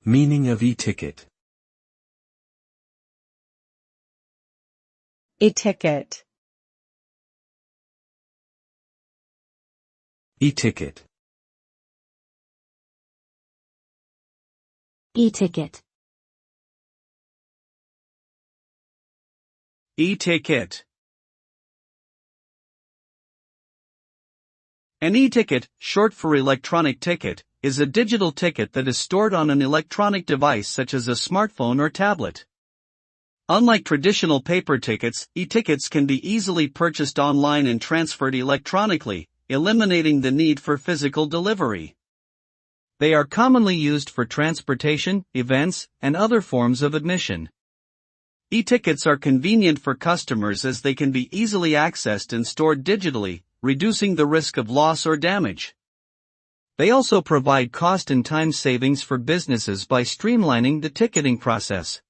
Meaning of e-ticket. E-ticket. E-ticket. E-ticket. E-ticket. An e-ticket, short for electronic ticket, is a digital ticket that is stored on an electronic device such as a smartphone or tablet. Unlike traditional paper tickets, e-tickets can be easily purchased online and transferred electronically, eliminating the need for physical delivery. They are commonly used for transportation, events, and other forms of admission. E-tickets are convenient for customers as they can be easily accessed and stored digitally, reducing the risk of loss or damage. They also provide cost and time savings for businesses by streamlining the ticketing process.